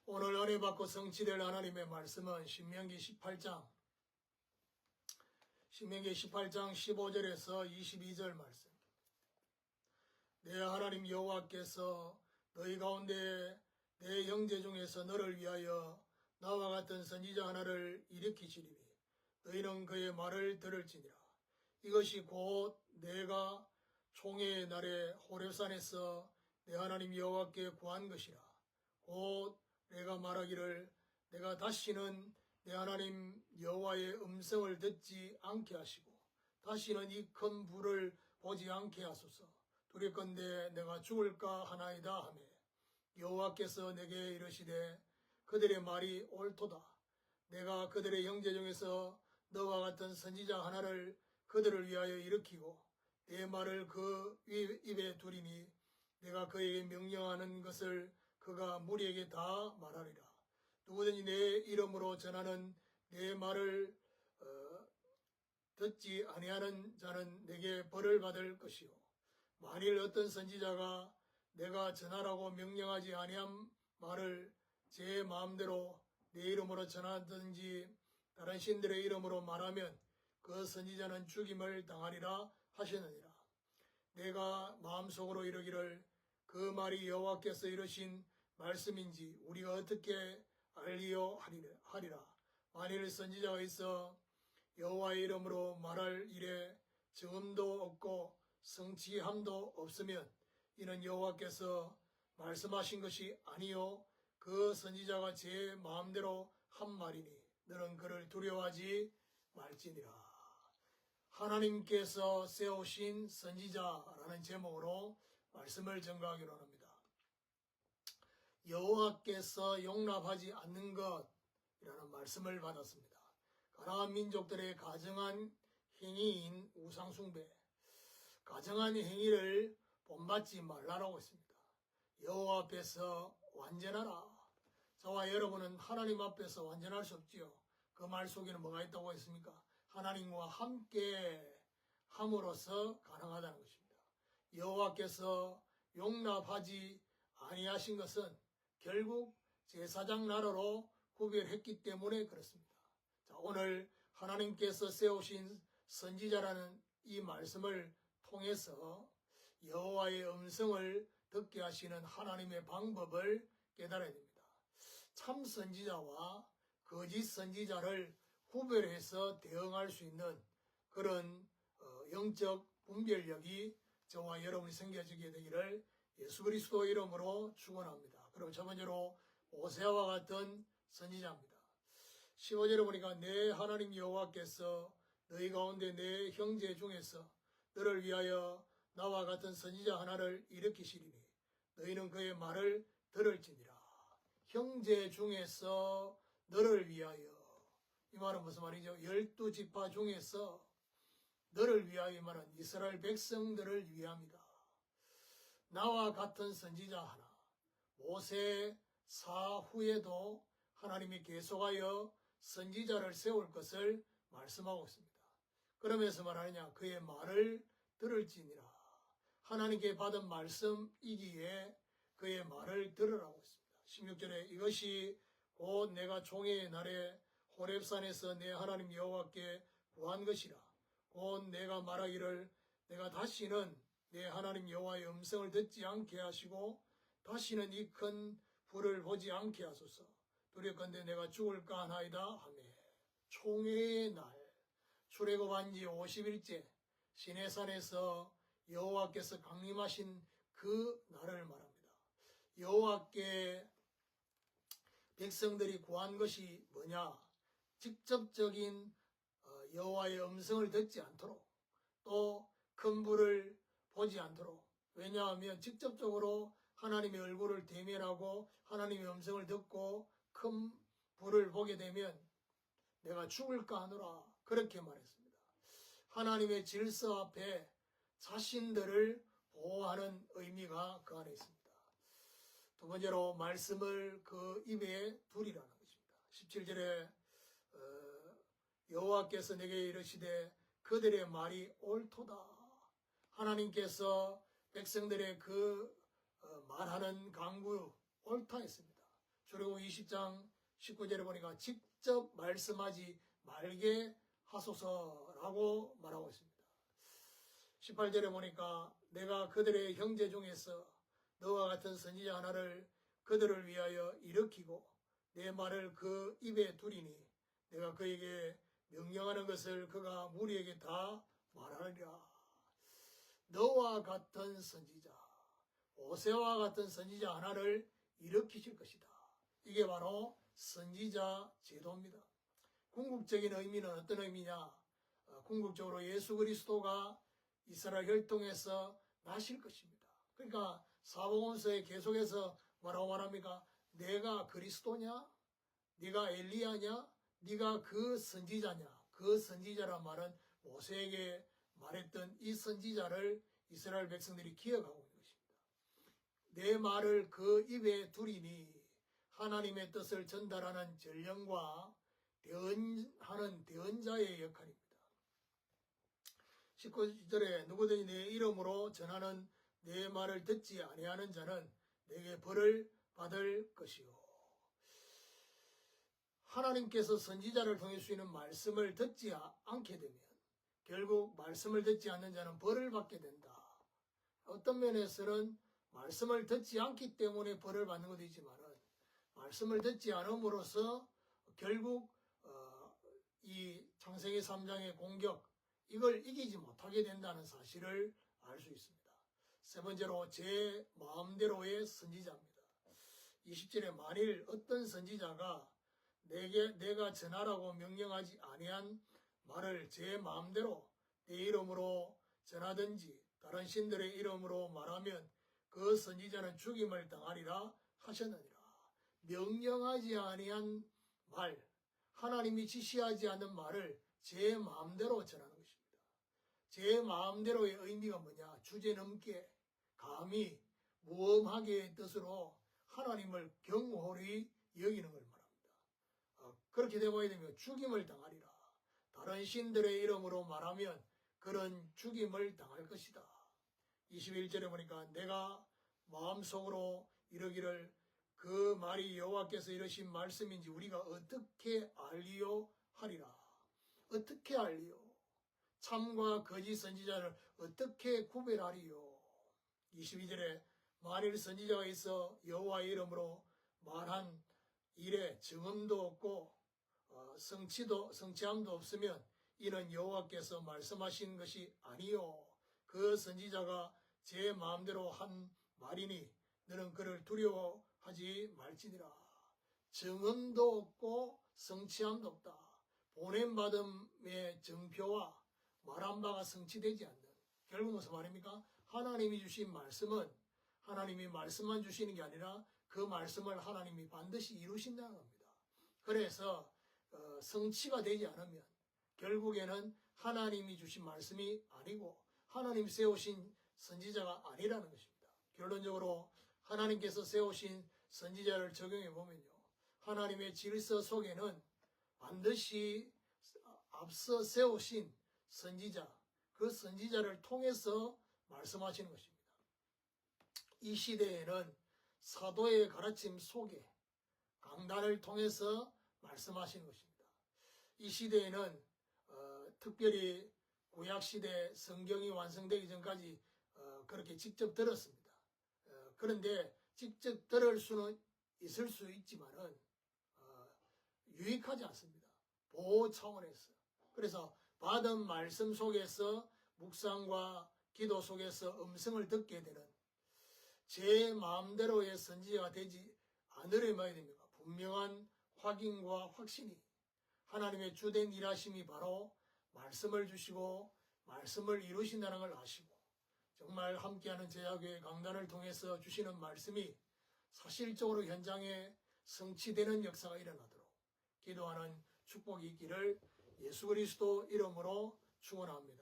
오늘 은혜 받고 성취될 하나님의 말씀은 신명기 18장 15절에서 22절 말씀. 내 하나님 여호와께서 너희 가운데 내 형제 중에서 너를 위하여 나와 같은 선지자 하나를 일으키시리니 너희는 그의 말을 들을지니라. 이것이 곧 내가 총회의 날에 호렙산에서 내 하나님 여호와께 구한 것이라. 곧 내가 말하기를 내가 다시는 내 하나님 여호와의 음성을 듣지 않게 하시고 다시는 이 큰 불을 보지 않게 하소서. 두렵건대 내가 죽을까 하나이다 하매 여호와께서 내게 이르시되 그들의 말이 옳도다. 내가 그들의 형제 중에서 너와 같은 선지자 하나를 그들을 위하여 일으키고 내 말을 그 입에 두리니 내가 그에게 명령하는 것을 그가 무리에게 다 말하리라. 누구든지 내 이름으로 전하는 내 말을 듣지 아니하는 자는 내게 벌을 받을 것이요. 만일 어떤 선지자가 내가 전하라고 명령하지 아니한 말을 제 마음대로 내 이름으로 전하든지 다른 신들의 이름으로 말하면 그 선지자는 죽임을 당하리라 하시느니라. 내가 마음속으로 이르기를 그 말이 여호와께서 이르신 말씀인지 우리가 어떻게 알리요 하리라. 만일 선지자가 있어 여호와의 이름으로 말할 일에 정음도 없고 성취함도 없으면 이는 여호와께서 말씀하신 것이 아니요 그 선지자가 제 마음대로 한 말이니 너는 그를 두려워하지 말지니라. 하나님께서 세우신 선지자라는 제목으로 말씀을 전가하기로 합니다. 여호와께서 용납하지 않는 것이라는 말씀을 받았습니다. 가나안 민족들의 가증한 행위인 우상숭배, 가증한 행위를 본받지 말라라고 했습니다. 여호와 앞에서 완전하라. 저와 여러분은 하나님 앞에서 완전할 수 없지요. 그 말 속에는 뭐가 있다고 했습니까? 하나님과 함께 함으로써 가능하다는 것입니다. 여호와께서 용납하지 아니하신 것은 결국 제사장 나라로 구별했기 때문에 그렇습니다. 자, 오늘 하나님께서 세우신 선지자라는 이 말씀을 통해서 여호와의 음성을 듣게 하시는 하나님의 방법을 깨달아야 됩니다. 참 선지자와 거짓 선지자를 구별해서 대응할 수 있는 그런 영적 분별력이 저와 여러분이 생겨지게 되기를 예수 그리스도 이름으로 축원합니다. 그럼 첫 번째로 오세아와 같은 선지자입니다. 15절에 보니까 내 하나님 여호와께서 너희 가운데 내 형제 중에서 너를 위하여 나와 같은 선지자 하나를 일으키시리니 너희는 그의 말을 들을지니라. 형제 중에서 너를 위하여, 이 말은 무슨 말이죠? 12지파 중에서 너를 위하여, 이 말은 이스라엘 백성들을 위함이다. 나와 같은 선지자 하나, 모세 사후에도 하나님이 계속하여 선지자를 세울 것을 말씀하고 있습니다. 그러면서 말하느냐? 그의 말을 들을지니라. 하나님께 받은 말씀이기에 그의 말을 들으라고 했습니다. 16절에 이것이 곧 내가 총회의 날에 호렙산에서 내 하나님 여호와께 구한 것이라. 곧 내가 말하기를 내가 다시는 내 하나님 여호와의 음성을 듣지 않게 하시고 다시는 이 큰 불을 보지 않게 하소서. 두렵건대 내가 죽을까 하나이다 하매 총회의 날 출애굽한 지 50일째 시내산에서 여호와께서 강림하신 그 날을 말합니다. 여호와께 백성들이 구한 것이 뭐냐? 직접적인 여호와의 음성을 듣지 않도록 또 큰 불을 보지 않도록. 왜냐하면 직접적으로 하나님의 얼굴을 대면하고 하나님의 음성을 듣고 큰 불을 보게 되면 내가 죽을까 하노라 그렇게 말했습니다. 하나님의 질서 앞에 자신들을 보호하는 의미가 그 안에 있습니다. 두 번째로 말씀을 그 입에 두리라는 것입니다. 17절에 여호와께서 내게 이르시되 그들의 말이 옳도다. 하나님께서 백성들의 그 말하는 강구 옳다 했습니다. 출애굽 20장 19절에 보니까 직접 말씀하지 말게 하소서라고 말하고 있습니다. 18절에 보니까 내가 그들의 형제 중에서 너와 같은 선지자 하나를 그들을 위하여 일으키고 내 말을 그 입에 두리니 내가 그에게 명령하는 것을 그가 무리에게 다 말하리라. 너와 같은 선지자, 모세와 같은 선지자 하나를 일으키실 것이다. 이게 바로 선지자 제도입니다. 궁극적인 의미는 어떤 의미냐? 궁극적으로 예수 그리스도가 이스라엘 혈통에서 나실 것입니다. 그러니까 사복음서에 계속해서 뭐라고 말합니까? 내가 그리스도냐? 네가 엘리야냐? 네가 그 선지자냐? 그 선지자란 말은 모세에게 말했던 이 선지자를 이스라엘 백성들이 기억하고 있는 것입니다. 내 말을 그 입에 두리니 하나님의 뜻을 전달하는 전령과 대언하는 대언자의 역할입니다. 19절에 누구든지 내 이름으로 전하는 내 말을 듣지 아니하는 자는 내게 벌을 받을 것이요. 하나님께서 선지자를 통해 주시는 말씀을 듣지 않게 되면 결국 말씀을 듣지 않는 자는 벌을 받게 된다. 어떤 면에서는 말씀을 듣지 않기 때문에 벌을 받는 것도 있지만 말씀을 듣지 않음으로써 결국 이 창세기 3장의 공격 이걸 이기지 못하게 된다는 사실을 알 수 있습니다. 세 번째로 제 마음대로의 선지자입니다. 20절에 만일 어떤 선지자가 내가 전하라고 명령하지 아니한 말을 제 마음대로 내 이름으로 전하든지 다른 신들의 이름으로 말하면 그 선지자는 죽임을 당하리라 하셨느니라. 명령하지 아니한 말, 하나님이 지시하지 않는 말을 제 마음대로 전하는 것입니다. 제 마음대로의 의미가 뭐냐? 주제넘게, 감히, 무엄하게 뜻으로 하나님을 경홀히 여기는 걸 말합니다. 그렇게 되어야 되면 죽임을 당하리라. 다른 신들의 이름으로 말하면 그런 죽임을 당할 것이다. 21절에 보니까 내가 마음속으로 이르기를 그 말이 여호와께서 이르신 말씀인지 우리가 어떻게 알리요 하리라. 어떻게 알리요? 참과 거짓 선지자를 어떻게 구별하리요? 22절에 만일 선지자가 있어 여호와의 이름으로 말한 일에 증언도 없고 성취함도 없으면 이는 여호와께서 말씀하신 것이 아니요 그 선지자가 제 마음대로 한 말이니 너는 그를 두려워하지 말지니라. 증언도 없고 성취함도 없다. 보냄받음의 증표와 말한 바가 성취되지 않는, 결국 무슨 말입니까? 하나님이 주신 말씀은 하나님이 말씀만 주시는 게 아니라 그 말씀을 하나님이 반드시 이루신다는 겁니다. 그래서 성취가 되지 않으면 결국에는 하나님이 주신 말씀이 아니고 하나님이 세우신 선지자가 아니라는 것입니다. 결론적으로 하나님께서 세우신 선지자를 적용해 보면요, 하나님의 질서 속에는 반드시 앞서 세우신 선지자, 그 선지자를 통해서 말씀하시는 것입니다. 이 시대에는 사도의 가르침 속에 강단을 통해서 말씀하시는 것입니다. 이 시대에는 특별히 구약시대 성경이 완성되기 전까지 그렇게 직접 들었습니다. 그런데 직접 들을 수는 있을 수 있지만은 유익하지 않습니다. 보호 차원에서. 그래서 받은 말씀 속에서 묵상과 기도 속에서 음성을 듣게 되는 제 마음대로의 선지자가 되지 않으려면 해야 됩니까? 분명한 확인과 확신이 하나님의 주된 일하심이 바로 말씀을 주시고 말씀을 이루신다는 걸 아시고 정말 함께하는 제자교회 강단을 통해서 주시는 말씀이 사실적으로 현장에 성취되는 역사가 일어나도록 기도하는 축복이 있기를 예수 그리스도 이름으로 축원합니다.